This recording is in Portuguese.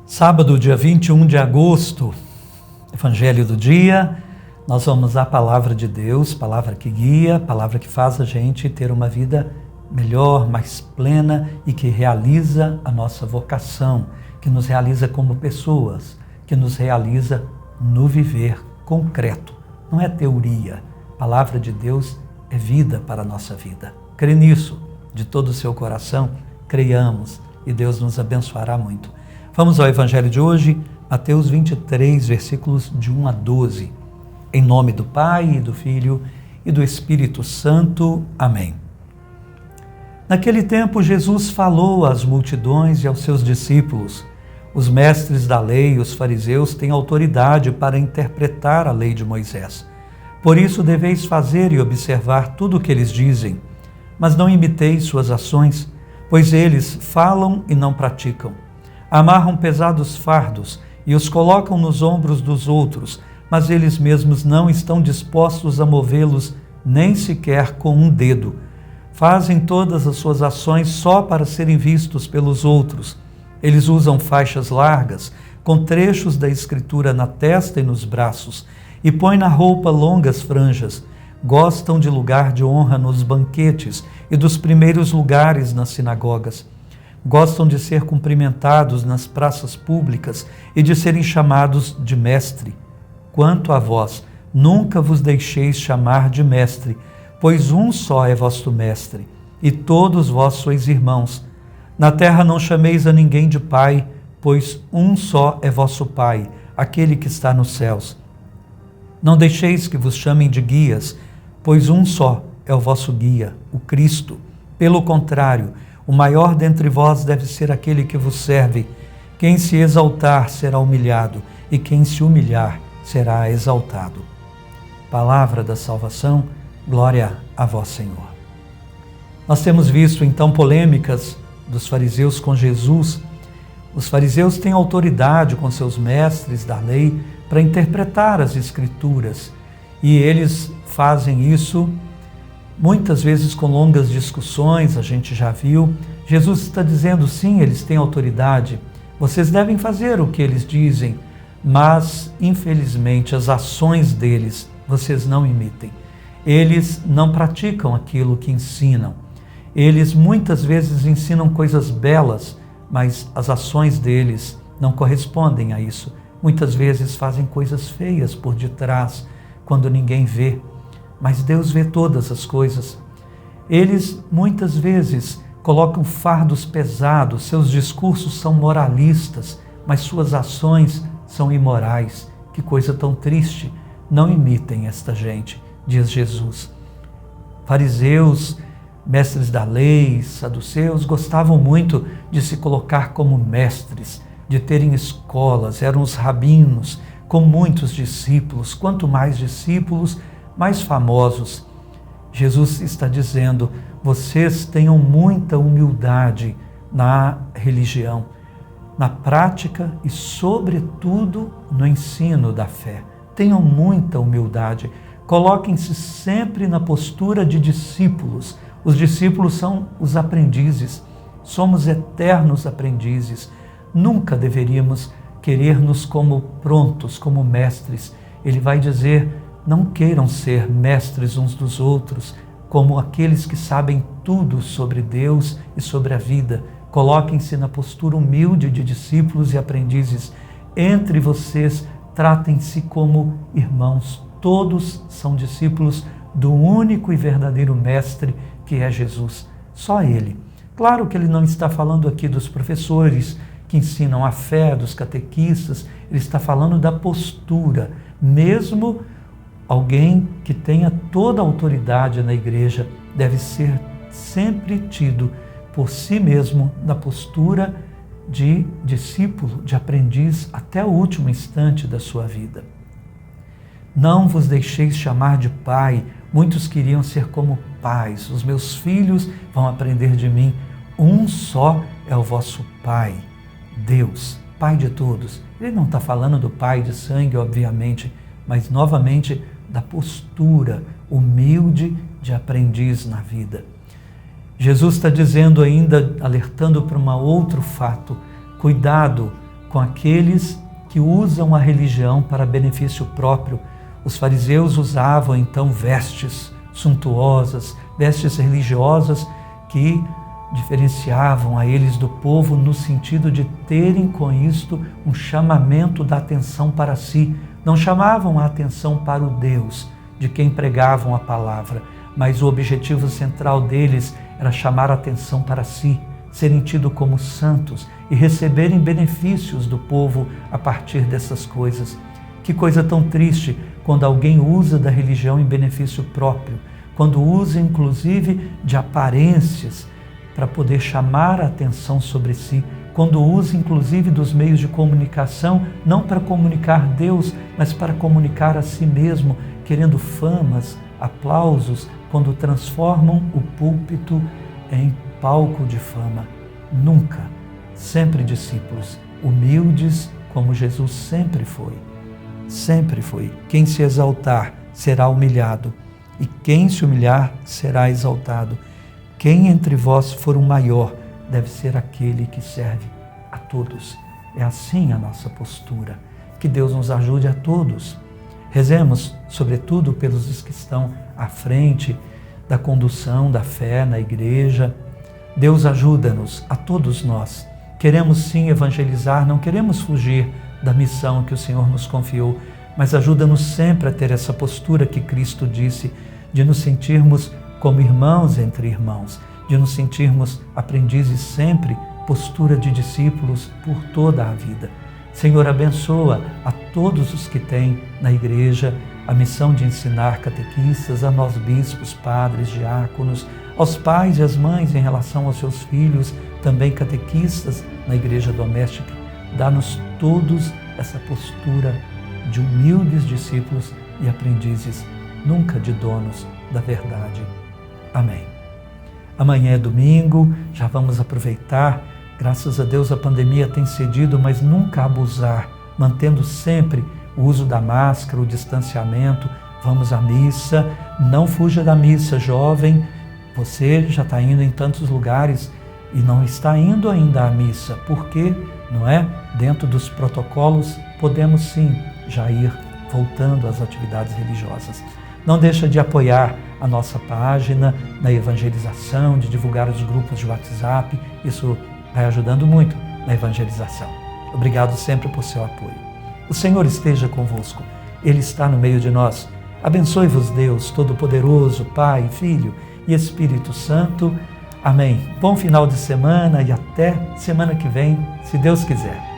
Sábado, dia 21 de agosto, Evangelho do dia, nós vamos à Palavra de Deus, palavra que guia, palavra que faz a gente ter uma vida melhor, mais plena e que realiza a nossa vocação, que nos realiza como pessoas, que nos realiza no viver concreto. Não é teoria, a Palavra de Deus é vida para a nossa vida. Crê nisso, de todo o seu coração, creiamos e Deus nos abençoará muito. Vamos ao Evangelho de hoje, Mateus 23, versículos de 1 a 12. Em nome do Pai, e do Filho e do Espírito Santo. Amém. Naquele tempo, Jesus falou às multidões e aos seus discípulos: os mestres da lei e os fariseus têm autoridade para interpretar a lei de Moisés. Por isso deveis fazer e observar tudo o que eles dizem, mas não imiteis suas ações, pois eles falam e não praticam. Amarram pesados fardos e os colocam nos ombros dos outros, mas eles mesmos não estão dispostos a movê-los nem sequer com um dedo. Fazem todas as suas ações só para serem vistos pelos outros. Eles usam faixas largas, com trechos da Escritura na testa e nos braços, e põem na roupa longas franjas. Gostam de lugar de honra nos banquetes e dos primeiros lugares nas sinagogas. Gostam de ser cumprimentados nas praças públicas e de serem chamados de mestre. Quanto a vós, nunca vos deixeis chamar de mestre, pois um só é vosso mestre, e todos vós sois irmãos. Na terra não chameis a ninguém de pai, pois um só é vosso Pai, aquele que está nos céus. Não deixeis que vos chamem de guias, pois um só é o vosso guia, o Cristo. Pelo contrário, o maior dentre vós deve ser aquele que vos serve. Quem se exaltar será humilhado, e quem se humilhar será exaltado. Palavra da salvação, glória a vós, Senhor. Nós temos visto então polêmicas dos fariseus com Jesus. Os fariseus têm autoridade com seus mestres da lei para interpretar as Escrituras, e eles fazem isso muitas vezes com longas discussões, a gente já viu. Jesus está dizendo, sim, eles têm autoridade, vocês devem fazer o que eles dizem, mas, infelizmente, as ações deles vocês não imitem. Eles não praticam aquilo que ensinam. Eles muitas vezes ensinam coisas belas, mas as ações deles não correspondem a isso. Muitas vezes fazem coisas feias por detrás, quando ninguém vê. Mas Deus vê todas as coisas. Eles muitas vezes colocam fardos pesados, seus discursos são moralistas, mas suas ações são imorais. Que coisa tão triste! Não imitem esta gente, diz Jesus. Fariseus, mestres da lei, saduceus, gostavam muito de se colocar como mestres, de terem escolas, eram os rabinos, com muitos discípulos. Quanto mais discípulos, mais famosos. Jesus está dizendo, vocês tenham muita humildade na religião, na prática e, sobretudo, no ensino da fé. Tenham muita humildade. Coloquem-se sempre na postura de discípulos. Os discípulos são os aprendizes. Somos eternos aprendizes. Nunca deveríamos querer-nos como prontos, como mestres. Ele vai dizer, não queiram ser mestres uns dos outros, como aqueles que sabem tudo sobre Deus e sobre a vida. Coloquem-se na postura humilde de discípulos e aprendizes. Entre vocês, tratem-se como irmãos. Todos são discípulos do único e verdadeiro mestre, que é Jesus. Só Ele. Claro que ele não está falando aqui dos professores que ensinam a fé, dos catequistas. Ele está falando da postura. Mesmo alguém que tenha toda a autoridade na igreja deve ser sempre tido por si mesmo na postura de discípulo, de aprendiz, até o último instante da sua vida. Não vos deixeis chamar de pai. Muitos queriam ser como pais. Os meus filhos vão aprender de mim. Um só é o vosso Pai, Deus, Pai de todos. Ele não está falando do pai de sangue, obviamente, mas novamente da postura humilde de aprendiz na vida. Jesus está dizendo ainda, alertando para um outro fato: cuidado com aqueles que usam a religião para benefício próprio. Os fariseus usavam então vestes suntuosas, vestes religiosas que diferenciavam a eles do povo no sentido de terem com isto um chamamento da atenção para si. Não chamavam a atenção para o Deus de quem pregavam a palavra, mas o objetivo central deles era chamar a atenção para si, serem tidos como santos e receberem benefícios do povo a partir dessas coisas. Que coisa tão triste quando alguém usa da religião em benefício próprio, quando usa inclusive de aparências para poder chamar a atenção sobre si, quando usa inclusive dos meios de comunicação, não para comunicar Deus, mas para comunicar a si mesmo, querendo famas, aplausos, quando transformam o púlpito em palco de fama. Nunca, sempre discípulos, humildes como Jesus sempre foi. Sempre foi. Quem se exaltar será humilhado, e quem se humilhar será exaltado. Quem entre vós for o maior deve ser aquele que serve a todos. É assim a nossa postura. Que Deus nos ajude a todos. Rezemos, sobretudo, pelos que estão à frente da condução da fé na igreja. Deus ajuda-nos, a todos nós. Queremos sim evangelizar, não queremos fugir da missão que o Senhor nos confiou, mas ajuda-nos sempre a ter essa postura que Cristo disse, de nos sentirmos como irmãos entre irmãos, de nos sentirmos aprendizes sempre, postura de discípulos por toda a vida. Senhor, abençoa a todos os que têm na igreja a missão de ensinar catequistas, a nós bispos, padres, diáconos, aos pais e às mães em relação aos seus filhos, também catequistas na igreja doméstica. Dá-nos todos essa postura de humildes discípulos e aprendizes, nunca de donos da verdade. Amém. Amanhã é domingo, já vamos aproveitar. Graças a Deus a pandemia tem cedido, mas nunca abusar, mantendo sempre o uso da máscara, o distanciamento. Vamos à missa, não fuja da missa, jovem. Você já está indo em tantos lugares e não está indo ainda à missa, porque, não é? Dentro dos protocolos, podemos sim já ir voltando às atividades religiosas. Não deixa de apoiar a nossa página na evangelização, de divulgar os grupos de WhatsApp. Isso vai ajudando muito na evangelização. Obrigado sempre por seu apoio. O Senhor esteja convosco. Ele está no meio de nós. Abençoe-vos Deus Todo-Poderoso, Pai, Filho e Espírito Santo. Amém. Bom final de semana e até semana que vem, se Deus quiser.